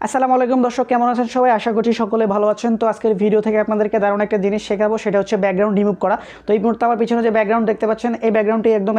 আসসালামু আলাইকুম দর্শক, কেমন আছেন সবাই? আশা করছি সকলে ভালো আছেন। তো আজকের ভিডিও থেকে আপনাদেরকে দারুণ একটা জিনিস শেখাবো, সেটা হচ্ছে ব্যাকগ্রাউন্ড রিমুভ করা। তো এই মুহূর্তে আমার পিছনে যে ব্যাকগ্রাউন্ড দেখতে পাচ্ছেন, এই ব্যাকগ্রাউন্ডটি একদম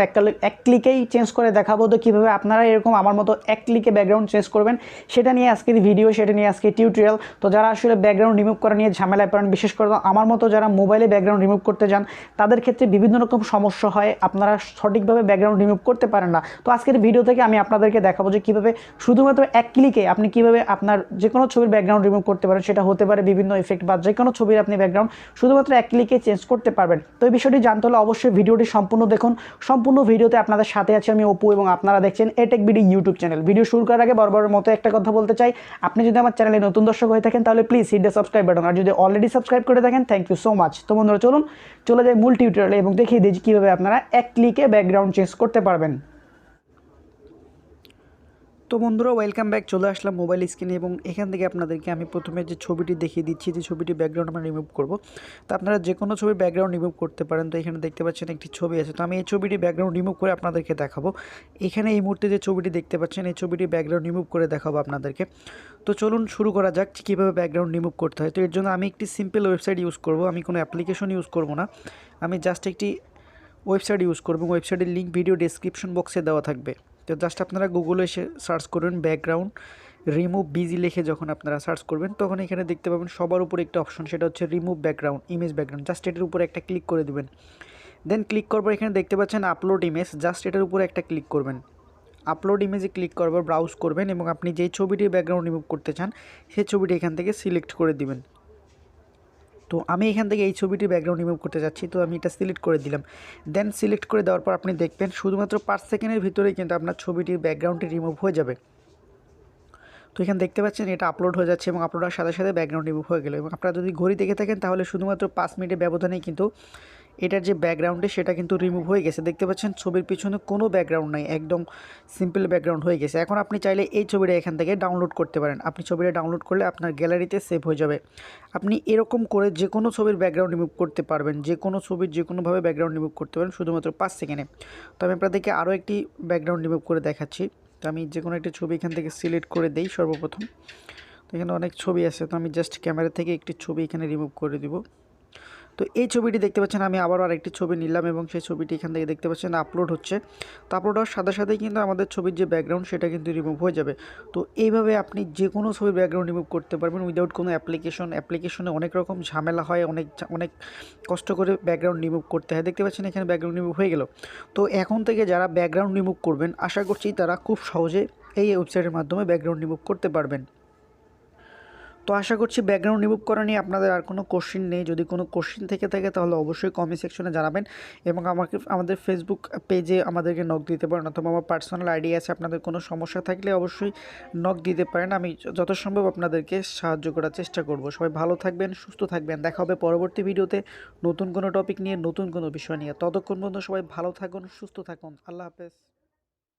এক ক্লিকেই চেঞ্জ করে দেখাবো। তো কীভাবে আপনারা এরকম আমার মতো এক ক্লিকে ব্যাকগ্রাউন্ড চেঞ্জ করবেন, সেটা নিয়ে আজকের ভিডিও, সেটা নিয়ে আজকে টিউটোরিয়াল। তো যারা আসলে ব্যাকগ্রাউন্ড রিমুভ করা নিয়ে ঝামেলায় পড়েন, বিশেষ করে আমার মতো যারা মোবাইলে ব্যাকগ্রাউন্ড রিমুভ করতে যান, তাদের ক্ষেত্রে বিভিন্ন রকম সমস্যা হয়, আপনারা সঠিকভাবে ব্যাকগ্রাউন্ড রিমুভ করতে পারেন না। তো আজকের ভিডিও থেকে আমি আপনাদেরকে দেখাবো যে কীভাবে শুধুমাত্র এক ক্লিকে আপনি কীভাবে আপনার যে কোনো ছবির ব্যাকগ্রাউন্ড রিমুভ করতে পারেন। সেটা হতে পারে বিভিন্ন ইফেক্ট বা যে কোনো ছবির আপনি ব্যাকগ্রাউন্ড শুধুমাত্র এক ক্লিকে চেঞ্জ করতে পারবেন। তো এই বিষয়টি জানতে হলে অবশ্যই ভিডিওটি সম্পূর্ণ দেখুন। সম্পূর্ণ ভিডিওতে আপনাদের সাথে আছে আমি অপু, এবং আপনারা দেখছেন এটেক বিডি ইউটিউব চ্যানেল। ভিডিও শুরু করার আগে বরাবরের মতো একটা কথা বলতে চাই, আপনি যদি আমার চ্যানেলে নতুন দর্শক হয়ে থাকেন তাহলে please hit the subscribe button, আর যদি অলরেডি সাবস্ক্রাইব করে থাকেন থ্যাংক ইউ সো মাচ। তো বন্ধুরা চলুন চলে যাই মূল টিউটোরিয়ালে এবং দেখিয়ে দিই কীভাবে আপনারা এক ক্লিকে ব্যাকগ্রাউন্ড চেঞ্জ করতে পারবেন। তো বন্ধুরা ওয়েলকাম ব্যাক, চলে আসলাম মোবাইল স্ক্রিনে এবং এখান থেকে আপনাদেরকে আমি প্রথমে যে ছবিটি দেখিয়ে দিচ্ছি, যে ছবিটি ব্যাকগ্রাউন্ড আমরা রিমুভ করব। তো আপনারা যে কোনো ছবির ব্যাকগ্রাউন্ড রিমুভ করতে পারেন। তো এখানে দেখতে পাচ্ছেন একটি ছবি আছে, তো আমি এই ছবিটি ব্যাকগ্রাউন্ড রিমুভ করে আপনাদেরকে দেখাবো। এখানে এই মুহূর্তে যে ছবিটি দেখতে পাচ্ছেন, এই ছবিটি ব্যাকগ্রাউন্ড রিমুভ করে দেখাবো আপনাদেরকে। তো চলুন শুরু করা যাক কীভাবে ব্যাকগ্রাউন্ড রিমুভ করতে হয়। তো এর জন্য আমি একটি সিম্পল ওয়েবসাইট ইউজ করব, আমি কোনো অ্যাপ্লিকেশন ইউজ করব না, আমি জাস্ট একটি ওয়েবসাইট ইউজ করব। ওয়েবসাইটের লিঙ্ক ভিডিও ডেসক্রিপশন বক্সে দেওয়া থাকবে। তো জাস্ট আপনারা গুগলে এসে সার্চ করবেন ব্যাকগ্রাউন্ড রিমুভ বিজি লিখে, যখন আপনারা সার্চ করবেন তখন এখানে দেখতে পাবেন সবার উপরে একটা অপশন, সেটা হচ্ছে remove background, image background. Just এটার উপরে একটা ক্লিক করে দেবেন। দেন ক্লিক করবার এখানে দেখতে পাচ্ছেন আপলোড ইমেজ, জাস্ট এটার উপরে একটা ক্লিক করবেন। আপলোড ইমেজে ক্লিক করবার ব্রাউজ করবেন এবং আপনি যেই ছবিটির ব্যাকগ্রাউন্ড রিমুভ করতে চান সেই ছবিটি এখান থেকে সিলেক্ট করে দিবেন। তো আমি এখান থেকে এই ছবিটির ব্যাকগ্রাউন্ড রিমুভ করতে যাচ্ছি, তো আমি এটা সিলেক্ট করে দিলাম। দেন সিলেক্ট করে দেওয়ার পর আপনি দেখবেন শুধুমাত্র 5 সেকেন্ডের ভিতরেই কিন্তু আপনার ছবিটির ব্যাকগ্রাউন্ডটি রিমুভ হয়ে যাবে। তো এখানে দেখতে পাচ্ছেন এটা আপলোড হয়ে যাচ্ছে এবং আপলোডের সাথে সাথে ব্যাকগ্রাউন্ড রিমুভ হয়ে গেল। এবং আপনারা যদি ঘড়ি দেখে থাকেন তাহলে শুধুমাত্র 5 মিনিটের ব্যবধানেই কিন্তু এটার যে ব্যাকগ্রাউন্ডে সেটা কিন্তু রিমুভ হয়ে গেছে। দেখতে পাচ্ছেন ছবির পিছনে কোনো ব্যাকগ্রাউন্ড নাই, একদম সিম্পল ব্যাকগ্রাউন্ড হয়ে গেছে। এখন আপনি চাইলে এই ছবিটা এখান থেকে ডাউনলোড করতে পারেন। আপনি ছবিটা ডাউনলোড করলে আপনার গ্যালারিতে সেভ হয়ে যাবে। আপনি এরকম করে যে কোনো ছবির ব্যাকগ্রাউন্ড রিমুভ করতে পারবেন, যে কোনো ছবির যে কোনোভাবে ব্যাকগ্রাউন্ড রিমুভ করতে পারেন শুধুমাত্র 5 সেকেন্ডে। তো আমি আপনাদেরকে আরও একটি ব্যাকগ্রাউন্ড রিমুভ করে দেখাচ্ছি। তো আমি যে কোনো একটি ছবি এখান থেকে সিলেক্ট করে দেই সর্বপ্রথম। তো এখানে অনেক ছবি আছে, তো আমি জাস্ট ক্যামেরা থেকে একটি ছবি এখানে রিমুভ করে দিব। তো এই ছবিটি দেখতে পাচ্ছেন, আমি আবারও আরেকটি ছবি নিলাম এবং সেই ছবিটি এখান থেকে দেখতে পাচ্ছেন আপলোড হচ্ছে। তো আপলোড হওয়ার সাথে সাথেই কিন্তু আমাদের ছবির যে ব্যাকগ্রাউন্ড সেটা কিন্তু রিমুভ হয়ে যাবে। তো এইভাবে আপনি যে কোনো ছবির ব্যাকগ্রাউন্ড রিমুভ করতে পারবেন উইদাউট কোনো অ্যাপ্লিকেশনে অনেক রকম ঝামেলা হয়, অনেক কষ্ট করে ব্যাকগ্রাউন্ড রিমুভ করতে হয়। দেখতে পাচ্ছেন এখানে ব্যাকগ্রাউন্ড রিমুভ হয়ে গেল। তো এখন থেকে যারা ব্যাকগ্রাউন্ড রিমুভ করবেন আশা করছি তারা খুব সহজে এই ওয়েবসাইটের মাধ্যমে ব্যাকগ্রাউন্ড রিমুভ করতে পারবেন। তো আশা করছি ব্যাকগ্রাউন্ড রিমুভ করা নিয়ে আপনাদের আর কোনো কোশ্চেন নেই। যদি কোনো কোশ্চেন থেকে থাকে তাহলে অবশ্যই কমেন্ট সেকশনে জানাবেন এবং আমাদের ফেসবুক পেজে আমাদেরকে নক দিতে পারেন, অথবা আমার পার্সোনাল আইডি আছে। আপনাদের কোনো সমস্যা থাকলে অবশ্যই নক দিতে পারেন, আমি যত সম্ভব আপনাদেরকে সাহায্য করার চেষ্টা করব। সবাই ভালো থাকবেন, সুস্থ থাকবেন। দেখা হবে পরবর্তী ভিডিওতে নতুন কোনো টপিক নিয়ে, নতুন কোনো বিষয় নিয়ে। ততক্ষণ পর্যন্ত সবাই ভালো থাকুন, সুস্থ থাকুন। আল্লাহ হাফেজ।